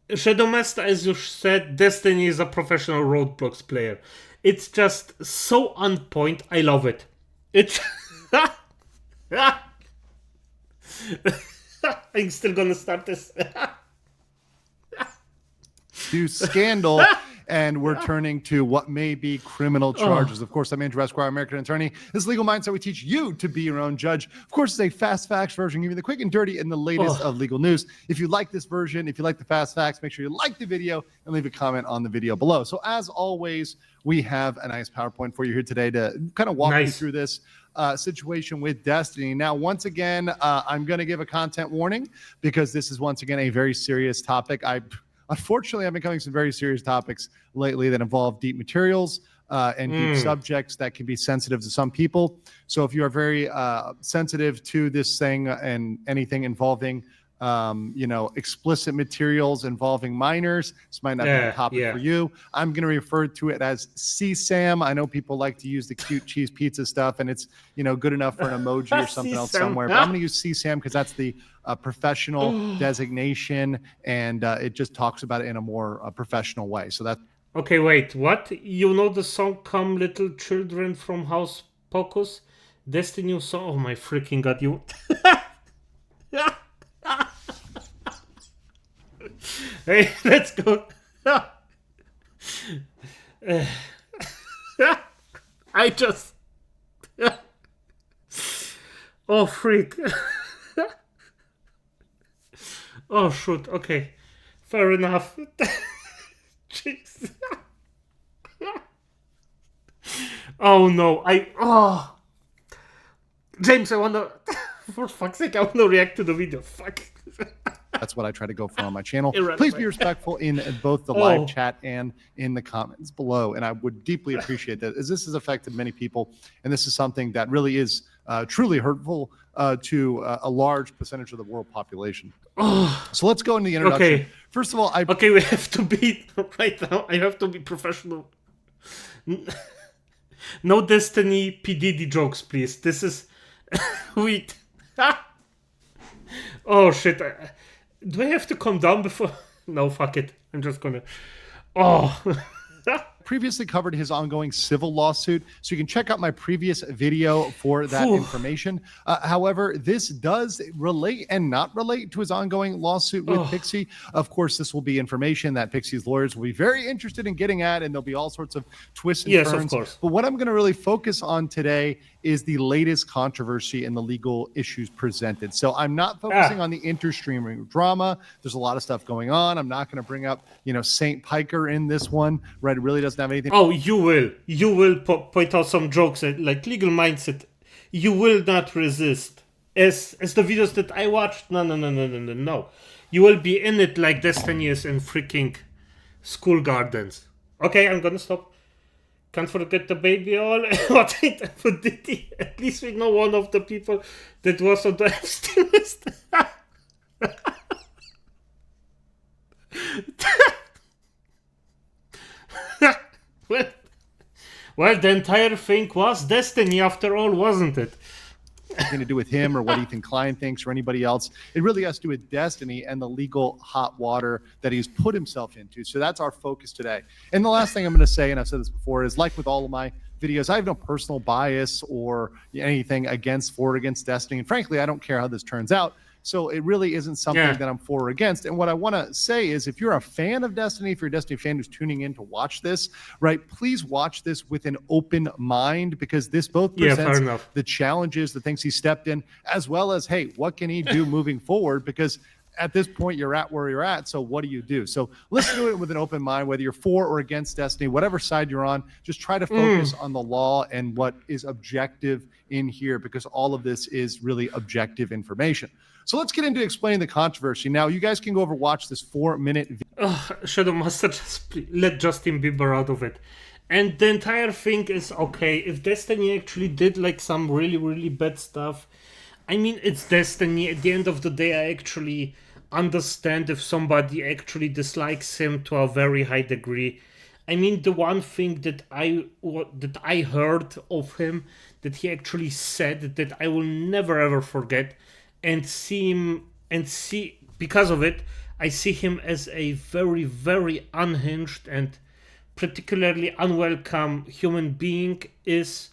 Shadowmaster, as you said, Destiny is a professional roadblocks player. It's just so on point. I love it. It's. I'm still gonna start this. To scandal, and we're turning to what may be criminal charges. Of course, I'm Andrew Esquire, American attorney. This is Legal Mindset. We teach you to be your own judge. Of course, it's a fast facts version, giving you the quick and dirty and the latest of legal news. If you like this version, if you like the fast facts, make sure you like the video and leave a comment on the video below. So as always, we have a nice PowerPoint for you here today to kind of walk you through this situation with Destiny. Now, once again, I'm going to give a content warning because this is once again a very serious topic. Unfortunately, I've been covering some very serious topics lately that involve deep materials and deep subjects that can be sensitive to some people. So if you are very sensitive to this thing and anything involving, explicit materials involving minors, this might not be a topic for you. I'm going to refer to it as CSAM. I know people like to use the cute cheese pizza stuff, and it's, good enough for an emoji or something else somewhere. But I'm going to use CSAM because that's the professional designation, and it just talks about it in a more professional way. So that. Okay, wait, what? You know the song "Come Little Children" from House Pocus? Destiny song? Oh my freaking god, you. Hey, let's go. I just. Oh, freak. Oh, shoot. Okay. Fair enough. Jeez. Oh, no. James, I wanna. For fuck's sake, I wanna react to the video. Fuck. That's what I try to go for on my channel. Please be respectful in both the live chat and in the comments below. And I would deeply appreciate that, as this has affected many people. And this is something that really is truly hurtful to a large percentage of the world population. So let's go into the introduction. Okay. First of all, we have to be, right now, I have to be professional. No Destiny P. Diddy jokes, please. This is... Wait. Oh, shit. Do I have to calm down before? No, fuck it. I'm just gonna. Previously covered his ongoing civil lawsuit, so you can check out my previous video for that information. However, this does relate and not relate to his ongoing lawsuit with Pixie. Of course, this will be information that Pixie's lawyers will be very interested in getting at, and there'll be all sorts of twists and turns. Yes, of course. But what I'm going to really focus on today is the latest controversy and the legal issues presented. So I'm not focusing on the interstreaming drama. There's a lot of stuff going on. I'm not going to bring up, St. Piker in this one, right? It really doesn't have anything. Oh, you will. You will point out some jokes like Legal Mindset. You will not resist. As the videos that I watched, no. You will be in it like Destiny is in freaking school gardens. Okay, I'm gonna stop. Can't forget the baby all. What did he? At least we know one of the people that was on the Epstein list. Well, the entire thing was Destiny after all, wasn't it? Anything to do with him or what Ethan Klein thinks or anybody else. It really has to do with Destiny and the legal hot water that he's put himself into. So that's our focus today. And the last thing I'm going to say, and I've said this before, is like with all of my videos, I have no personal bias or anything against or against Destiny. And frankly, I don't care how this turns out. So it really isn't something that I'm for or against. And what I want to say is, if you're a fan of Destiny, if you're a Destiny fan who's tuning in to watch this, right, please watch this with an open mind, because this both presents the challenges, the things he stepped in, as well as, hey, what can he do moving forward? Because at this point, you're at where you're at. So what do you do? So listen to it with an open mind, whether you're for or against Destiny, whatever side you're on. Just try to focus on the law and what is objective in here, because all of this is really objective information. So let's get into explaining the controversy. Now, you guys can go over watch this 4-minute video. Shadowmaster, just let Justin Bieber out of it. And the entire thing is, okay, if Destiny actually did like some really, really bad stuff, I mean, it's Destiny. At the end of the day, I actually understand if somebody actually dislikes him to a very high degree. I mean, the one thing that I heard of him, that he actually said, that I will never ever forget, and see because of it, I see him as a very, very unhinged and particularly unwelcome human being. Is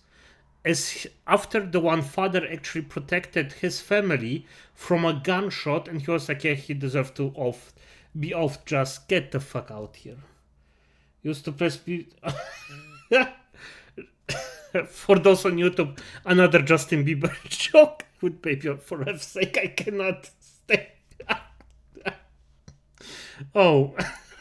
as after the one father actually protected his family from a gunshot, and he was like, yeah, he deserved to be off. Just get the fuck out here. Used to press B. For those on YouTube, another Justin Bieber joke with baby for F's sake. I cannot stay. Oh.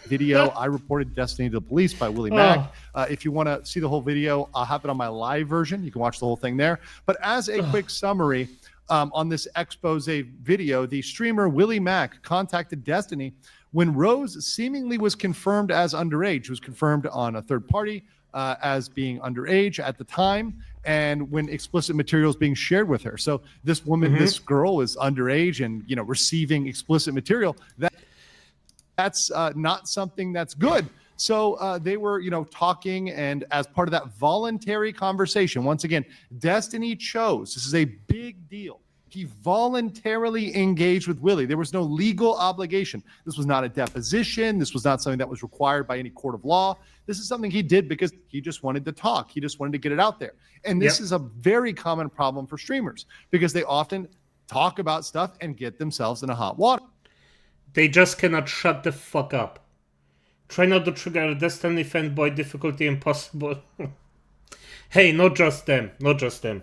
Video. I reported Destiny to the police by Willie Mack. If you want to see the whole video, I'll have it on my live version. You can watch the whole thing there. But as a quick summary, on this expose video, the streamer Willie Mack contacted Destiny when Rose seemingly was confirmed as underage. She was confirmed on a third party as being underage at the time, and when explicit material is being shared with her. So this woman, this girl, is underage and receiving explicit material. That's not something that's good. So they were, talking, and as part of that voluntary conversation, once again, Destiny chose, this is a big deal. He voluntarily engaged with Willie. There was no legal obligation. This was not a deposition. This was not something that was required by any court of law. This is something he did because he just wanted to talk. He just wanted to get it out there. And this is a very common problem for streamers because they often talk about stuff and get themselves in a hot water. They just cannot shut the fuck up. Try not to trigger a Destiny fanboy difficulty impossible. Hey, not just them. Not just them.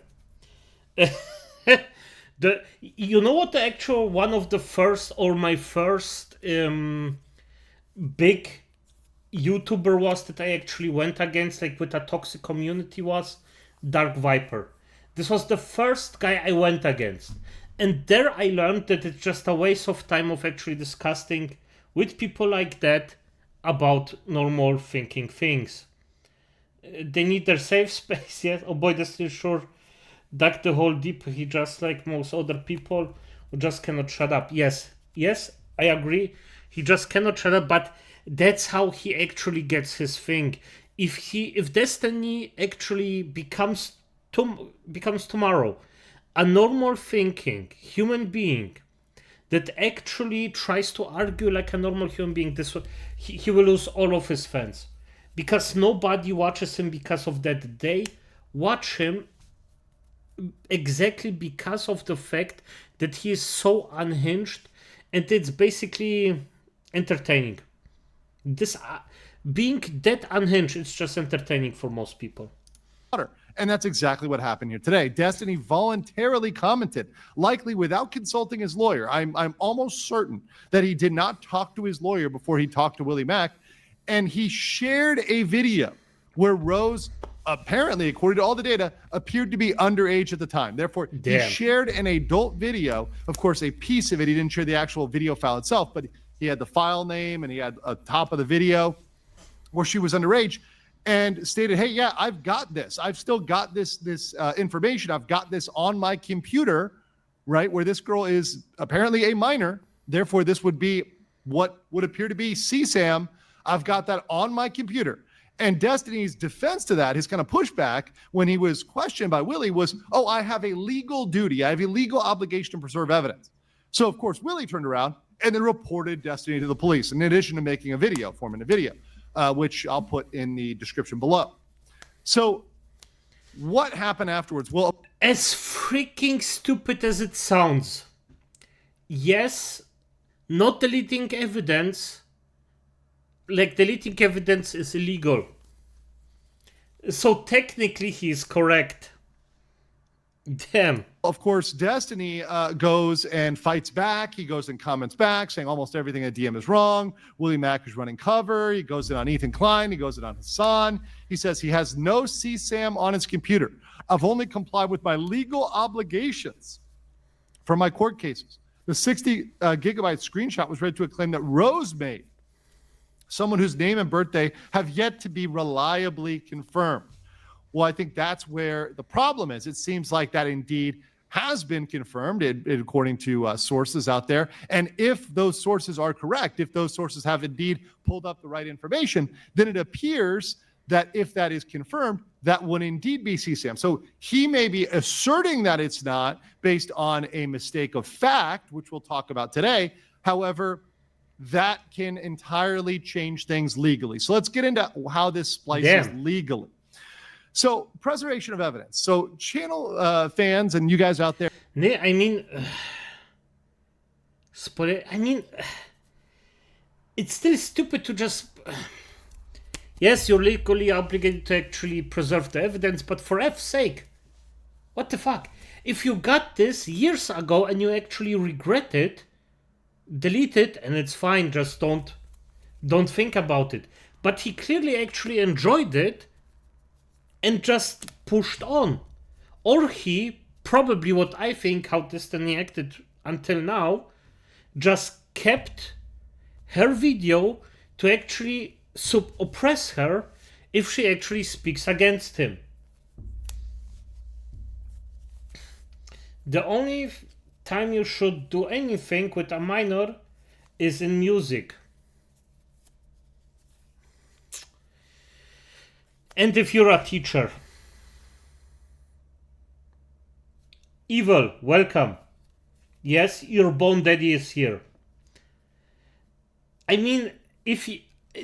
You know what the actual one of the first, or my first big YouTuber was that I actually went against, like with a toxic community, was Dark Viper. This was the first guy I went against. And there I learned that it's just a waste of time of actually discussing with people like that about normal thinking things. They need their safe space, yes? Oh boy, that's still sure. Dug the hole deep. He just, like most other people, who just cannot shut up. Yes, I agree. He just cannot shut up, but that's how he actually gets his thing. If Destiny actually becomes tomorrow a normal thinking human being that actually tries to argue like a normal human being, he will lose all of his fans, because nobody watches him because of that. They watch him exactly because of the fact that he is so unhinged, and it's basically entertaining. This being that unhinged, it's just entertaining for most people. And that's exactly what happened here today. Destiny voluntarily commented, likely without consulting his lawyer. I'm almost certain that he did not talk to his lawyer before he talked to Willie Mack. And he shared a video where Rose, apparently, according to all the data, appeared to be underage at the time. Therefore, he shared an adult video. Of course, a piece of it. He didn't share the actual video file itself, but he had the file name and he had a top of the video where she was underage, and stated, hey, yeah, I've got this. I've still got this information. I've got this on my computer, right, where this girl is apparently a minor. Therefore, this would be what would appear to be CSAM. I've got that on my computer. And Destiny's defense to that, his kind of pushback when he was questioned by Willie was, oh, I have a legal duty. I have a legal obligation to preserve evidence. So, of course, Willie turned around and then reported Destiny to the police, in addition to making a video, forming a video. Which I'll put in the description below. So what happened afterwards? Well, as freaking stupid as it sounds, yes, not deleting evidence, like deleting evidence is illegal. So technically he is correct. Damn. Of course, Destiny goes and fights back. He goes and comments back, saying almost everything at DM is wrong. Willie Mack is running cover. He goes in on Ethan Klein. He goes in on Hassan. He says he has no CSAM on his computer. I've only complied with my legal obligations for my court cases. The 60 gigabyte screenshot was read to a claim that Rose made, someone whose name and birthday have yet to be reliably confirmed. Well, I think that's where the problem is. It seems like that indeed has been confirmed, according to sources out there. And if those sources are correct, if those sources have indeed pulled up the right information, then it appears that if that is confirmed, that would indeed be CSAM. So he may be asserting that it's not based on a mistake of fact, which we'll talk about today. However, that can entirely change things legally. So let's get into how this splices legally. So preservation of evidence. So channel fans and you guys out there. I mean, it's still stupid to just... Yes, you're legally obligated to actually preserve the evidence, but for F's sake, what the fuck? If you got this years ago and you actually regret it, delete it and it's fine, just don't think about it. But he clearly actually enjoyed it and just pushed on. Or he, probably what I think how Destiny acted until now, just kept her video to actually oppress her if she actually speaks against him. The only time you should do anything with a minor is in music. And if you're a teacher. Evil, welcome. Yes, your bone daddy is here. I mean,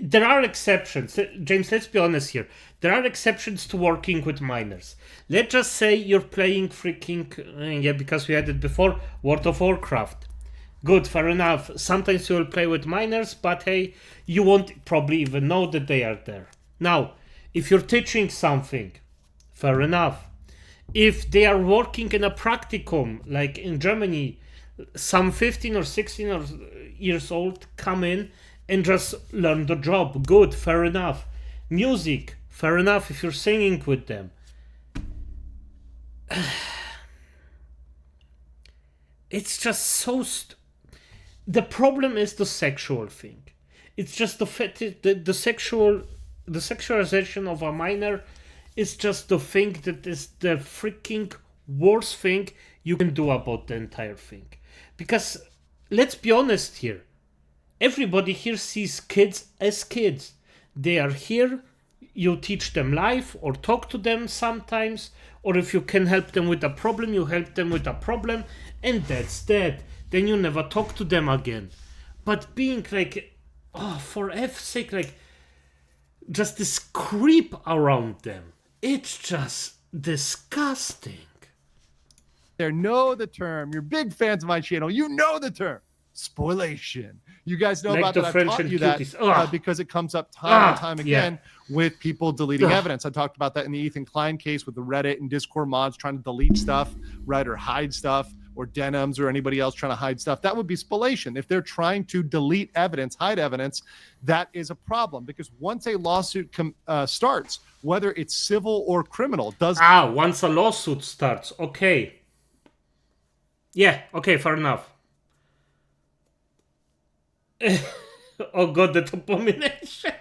there are exceptions. James, let's be honest here. There are exceptions to working with minors. Let's just say you're playing freaking, because we had it before, World of Warcraft. Good, fair enough. Sometimes you will play with minors, but hey, you won't probably even know that they are there. Now, if you're teaching something, fair enough. If they are working in a practicum, like in Germany, some 15 or 16 years old come in and just learn the job. Good, fair enough. Music, fair enough if you're singing with them. It's just so... The problem is the sexual thing. It's just the sexualization of a minor is just the thing that is the freaking worst thing you can do about the entire thing. Because, let's be honest here, everybody here sees kids as kids. They are here, you teach them life or talk to them sometimes, or if you can help them with a problem, you help them with a problem, and that's that. Then you never talk to them again. But being like, for F's sake, like, just this creep around them, it's just disgusting. Know the term. You're big fans of my channel. You know the term. Spoilation. You guys know like about that. I've taught you that because it comes up time and time again with people deleting evidence. I talked about that in the Ethan Klein case with the Reddit and Discord mods trying to delete stuff, right, or hide stuff, or Denims or anybody else trying to hide stuff. That would be spoliation. If they're trying to delete evidence, hide evidence, that is a problem because once a lawsuit starts, whether it's civil or criminal, once a lawsuit starts, okay. Yeah, okay, fair enough. Oh god, that abomination.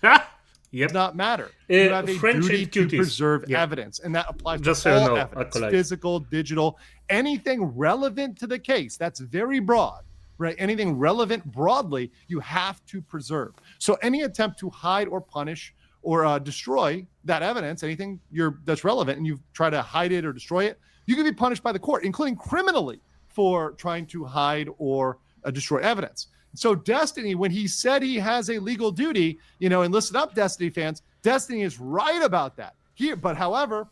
Yep. Does not matter. You have a duty to preserve evidence, and that applies to all evidence, physical, digital, anything relevant to the case. That's very broad, right? Anything relevant broadly, you have to preserve. So any attempt to hide or punish or destroy that evidence, anything that's relevant, and you try to hide it or destroy it, you can be punished by the court, including criminally, for trying to hide or destroy evidence. So Destiny, when he said he has a legal duty, and listen up, Destiny fans, Destiny is right about that. But however,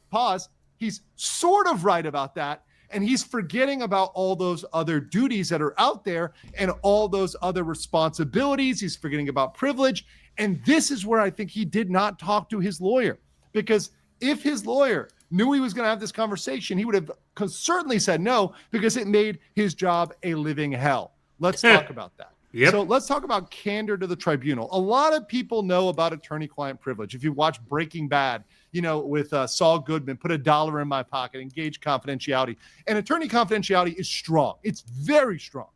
he's sort of right about that. And he's forgetting about all those other duties that are out there and all those other responsibilities. He's forgetting about privilege. And this is where I think he did not talk to his lawyer, because if his lawyer knew he was going to have this conversation, he would have certainly said no, because it made his job a living hell. Let's talk about that. Yep. So let's talk about candor to the tribunal. A lot of people know about attorney-client privilege. If you watch Breaking Bad, with Saul Goodman, put $1 in my pocket, engage confidentiality. And attorney confidentiality is strong. It's very strong,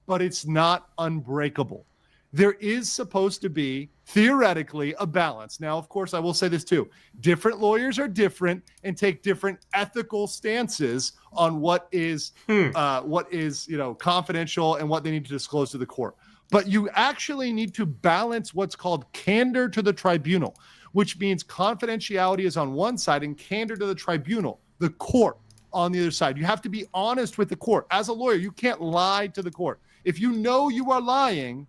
but it's not unbreakable. There is supposed to be, theoretically, a balance. Now, of course, I will say this too. Different lawyers are different and take different ethical stances on what is confidential and what they need to disclose to the court. But you actually need to balance what's called candor to the tribunal, which means confidentiality is on one side and candor to the tribunal, the court, on the other side. You have to be honest with the court. As a lawyer, you can't lie to the court. If you know you are lying,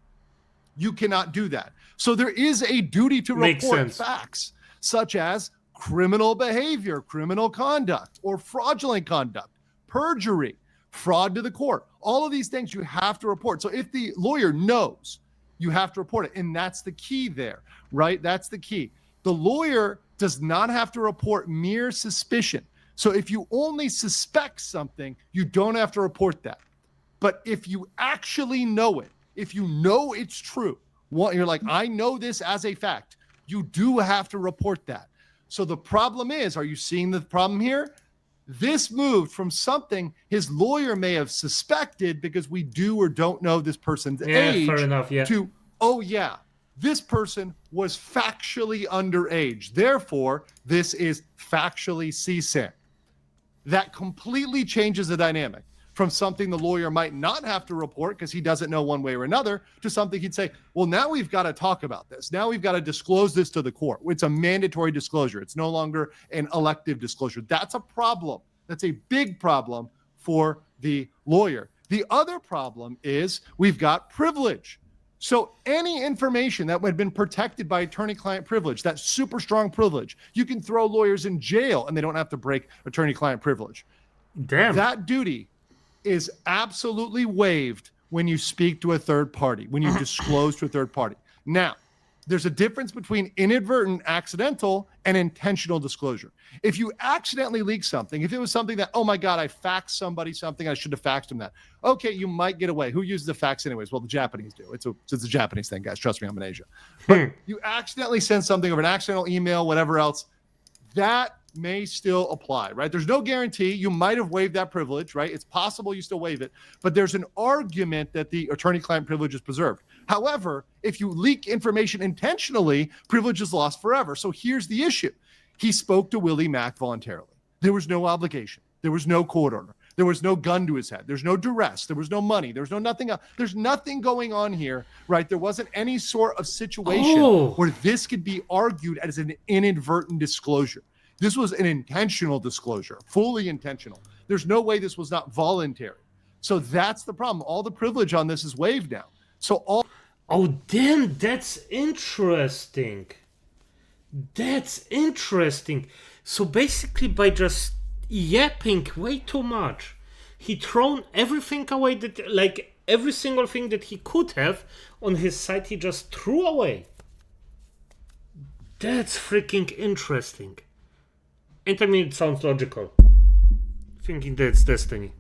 you cannot do that. So there is a duty to Makes report sense. facts such as criminal behavior, criminal conduct, or fraudulent conduct, perjury, fraud to the court. All of these things you have to report. So if the lawyer knows, you have to report it. And that's the key there, right? That's the key. The lawyer does not have to report mere suspicion. So if you only suspect something, you don't have to report that. But if you actually know it, if you know it's true, you're like, I know this as a fact, you do have to report that. So the problem is, are you seeing the problem here? This moved from something his lawyer may have suspected because we do or don't know this person's age, fair enough, to, oh yeah, this person was factually underage. Therefore, this is factually CSAM. That completely changes the dynamic from something the lawyer might not have to report because he doesn't know one way or another to something he'd say, well, now we've got to talk about this. Now we've got to disclose this to the court. It's a mandatory disclosure. It's no longer an elective disclosure. That's a problem. That's a big problem for the lawyer. The other problem is we've got privilege. So any information that would have been protected by attorney-client privilege, that super strong privilege, you can throw lawyers in jail and they don't have to break attorney-client privilege. Damn. That duty is absolutely waived when you speak to a third party, when you disclose to a third party. Now, there's a difference between inadvertent, accidental, and intentional disclosure. If you accidentally leak something, if it was something that, oh my God, I faxed somebody something, I should have faxed them that. Okay, you might get away. Who uses a fax anyways? Well, the Japanese do. It's a Japanese thing, guys. Trust me, I'm in Asia. But you accidentally send something over an accidental email, whatever else, that may still apply, right? There's no guarantee. You might have waived that privilege, right? It's possible you still waive it, but there's an argument that the attorney-client privilege is preserved. However, if you leak information intentionally, privilege is lost forever. So here's the issue. He spoke to Willie Mack voluntarily. There was no obligation. There was no court order. There was no gun to his head. There's no duress. There was no money. There's no nothing else. There's nothing going on here, right? There wasn't any sort of situation where this could be argued as an inadvertent disclosure. This was an intentional disclosure, fully intentional. There's no way this was not voluntary. So that's the problem. All the privilege on this is waived now. Oh, damn, that's interesting. That's interesting. So basically, by just yapping way too much, he thrown everything away that, like, every single thing that he could have on his side, he just threw away. That's freaking interesting. And I mean, it sounds logical. Thinking that's destiny.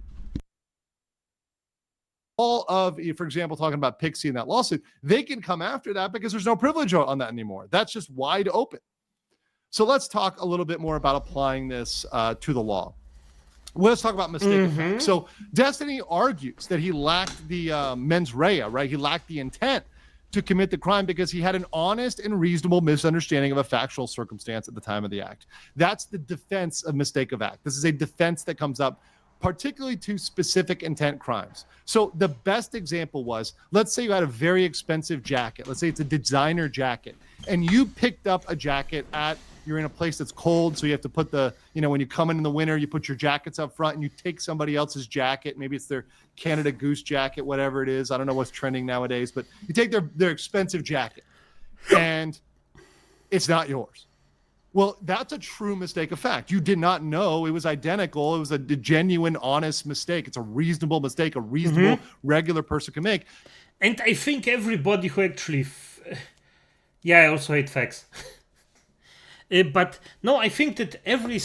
All of, for example, talking about Pixie and that lawsuit, they can come after that because there's no privilege on that anymore. That's just wide open. So let's talk a little bit more about applying this to the law. Let's talk about mistake of fact. So Destiny argues that he lacked the mens rea, right? He lacked the intent to commit the crime because he had an honest and reasonable misunderstanding of a factual circumstance at the time of the act. That's the defense of mistake of act. This is a defense that comes up particularly to specific intent crimes. So the best example was, let's say you had a very expensive jacket. Let's say it's a designer jacket, and you picked up a jacket you're in a place that's cold, so you have to put when you come in the winter, you put your jackets up front and you take somebody else's jacket. Maybe it's their Canada Goose jacket, whatever it is. I don't know what's trending nowadays, but you take their expensive jacket and it's not yours. Well, that's a true mistake of fact. You did not know it was identical. It was a genuine, honest mistake. It's a reasonable mistake, a reasonable, regular person can make. And I think everybody who actually... I also hate facts. But no, I think that everybody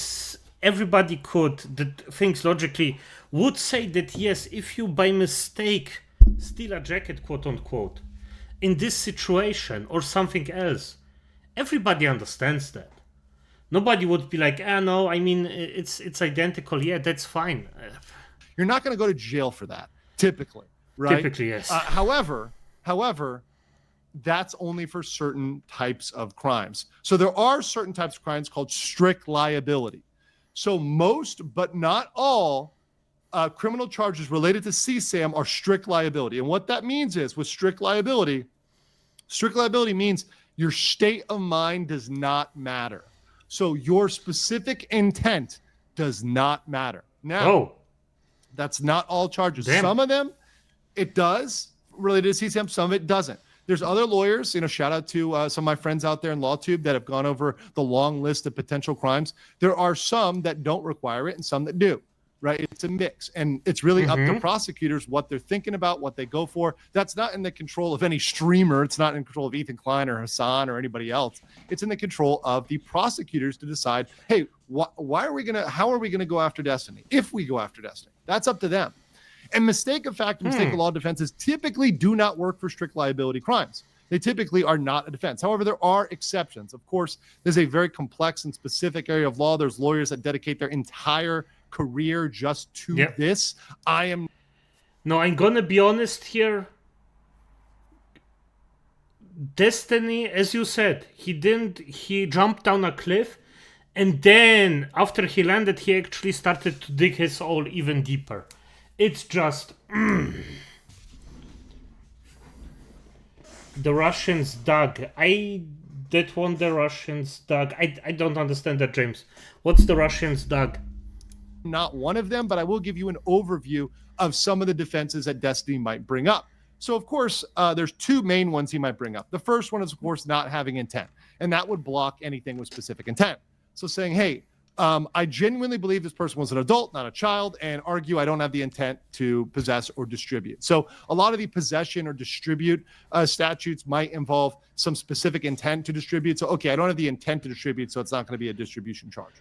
that thinks logically would say that yes, if you by mistake steal a jacket, quote unquote, in this situation or something else, everybody understands that. Nobody would be like, no, I mean, it's identical. Yeah, that's fine. You're not going to go to jail for that, typically, right? Typically, yes. However, that's only for certain types of crimes. So there are certain types of crimes called strict liability. So most, but not all, criminal charges related to CSAM are strict liability. And what that means is, with strict liability means your state of mind does not matter. So your specific intent does not matter. Now, that's not all charges. Damn. Some of them It does related to CCM. Some of it doesn't. There's other lawyers, shout out to some of my friends out there in LawTube that have gone over the long list of potential crimes. There are some that don't require it and some that do, right? It's a mix. And it's really up to prosecutors what they're thinking about, what they go for. That's not in the control of any streamer. It's not in control of Ethan Klein or Hassan or anybody else. It's in the control of the prosecutors to decide, hey, how are we going to go after Destiny? If we go after Destiny, that's up to them. And mistake of fact and mistake of law defenses typically do not work for strict liability crimes. They typically are not a defense. However, there are exceptions. Of course, there's a very complex and specific area of law. There's lawyers that dedicate their entire career just to this. I'm going to be honest here. Destiny, as you said, he jumped down a cliff, and then after he landed, he actually started to dig his hole even deeper. It's just the Russians dug. That one the Russians dug. I don't understand that, James. What's the Russians dug? Not one of them, but I will give you an overview of some of the defenses that Destiny might bring up. So, of course, there's two main ones he might bring up. The first one is, of course, not having intent, and that would block anything with specific intent. So saying, hey, I genuinely believe this person was an adult, not a child, and argue I don't have the intent to possess or distribute. So a lot of the possession or distribute statutes might involve some specific intent to distribute. So, okay, I don't have the intent to distribute, so it's not going to be a distribution charge.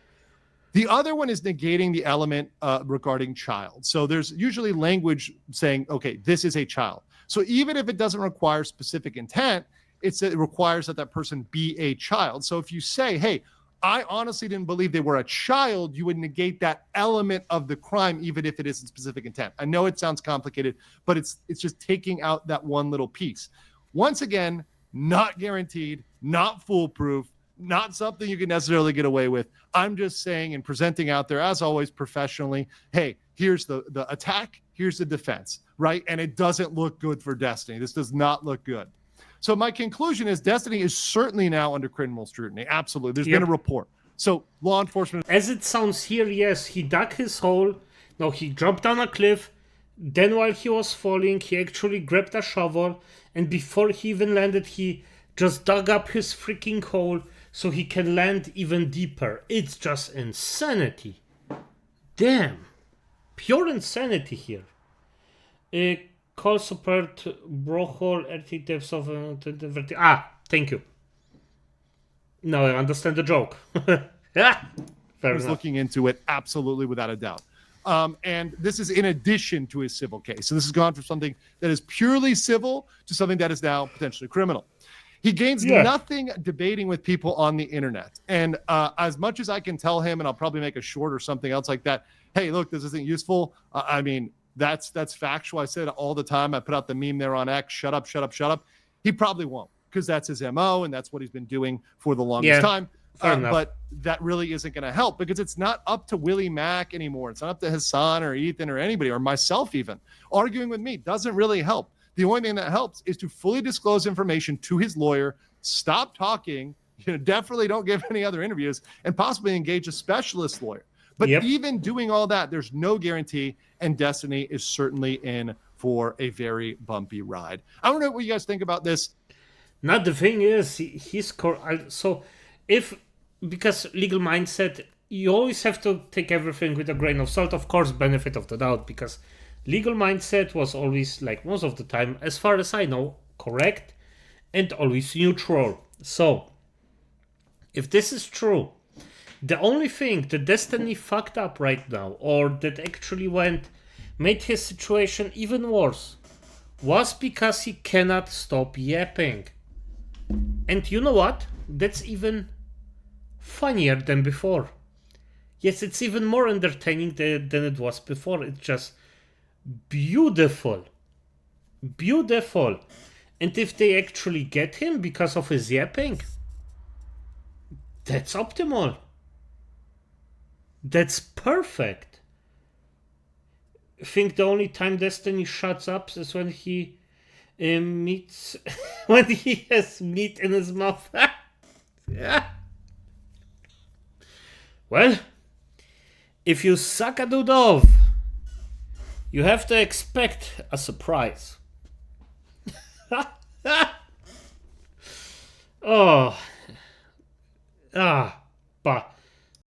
The other one is negating the element regarding child. So there's usually language saying, okay, this is a child. So even if it doesn't require specific intent, it requires that person be a child. So if you say, hey, I honestly didn't believe they were a child, you would negate that element of the crime, even if it isn't specific intent. I know it sounds complicated, but it's just taking out that one little piece. Once again, not guaranteed, not foolproof, not something you can necessarily get away with. I'm just saying and presenting out there, as always, professionally, hey, here's the attack, here's the defense, right? And it doesn't look good for Destiny. This does not look good. So my conclusion is Destiny is certainly now under criminal scrutiny. Absolutely. There's been a report. So law enforcement... As it sounds here, yes, he dug his hole. No, he dropped down a cliff. Then while he was falling, he actually grabbed a shovel. And before he even landed, he just dug up his freaking hole so he can land even deeper. It's just insanity. Damn. Pure insanity here. Call support Brohol RT depths of thank you. Now I understand the joke. Yeah, fair enough. Looking into it absolutely without a doubt. And this is in addition to his civil case. So this has gone from something that is purely civil to something that is now potentially criminal. He gains nothing debating with people on the internet. And as much as I can tell him, and I'll probably make a short or something else like that, hey, look, this isn't useful. I mean, that's factual. I said it all the time. I put out the meme there on X, shut up, shut up, shut up. He probably won't, because that's his MO and that's what he's been doing for the longest time. But that really isn't going to help, because it's not up to Willie Mack anymore. It's not up to Hassan or Ethan or anybody, or myself even. Arguing with me doesn't really help. The only thing that helps is to fully disclose information to his lawyer, stop talking, definitely don't give any other interviews, and possibly engage a specialist lawyer. But even doing all that, there's no guarantee, and Destiny is certainly in for a very bumpy ride. I don't know what you guys think about this. Now, the thing is, he's so because legal mindset, you always have to take everything with a grain of salt, of course, benefit of the doubt, because legal mindset was always, like most of the time, as far as I know, correct and always neutral. So, if this is true, the only thing that Destiny fucked up right now, or that actually made his situation even worse, was because he cannot stop yapping. And you know what? That's even funnier than before. Yes, it's even more entertaining than it was before. It's just beautiful. Beautiful. And if they actually get him because of his yapping, that's optimal. That's perfect. I think the only time Destiny shuts up is when he meets... when he has meat in his mouth. Yeah. Well, if you suck a dude off, You have to expect a surprise. Oh. But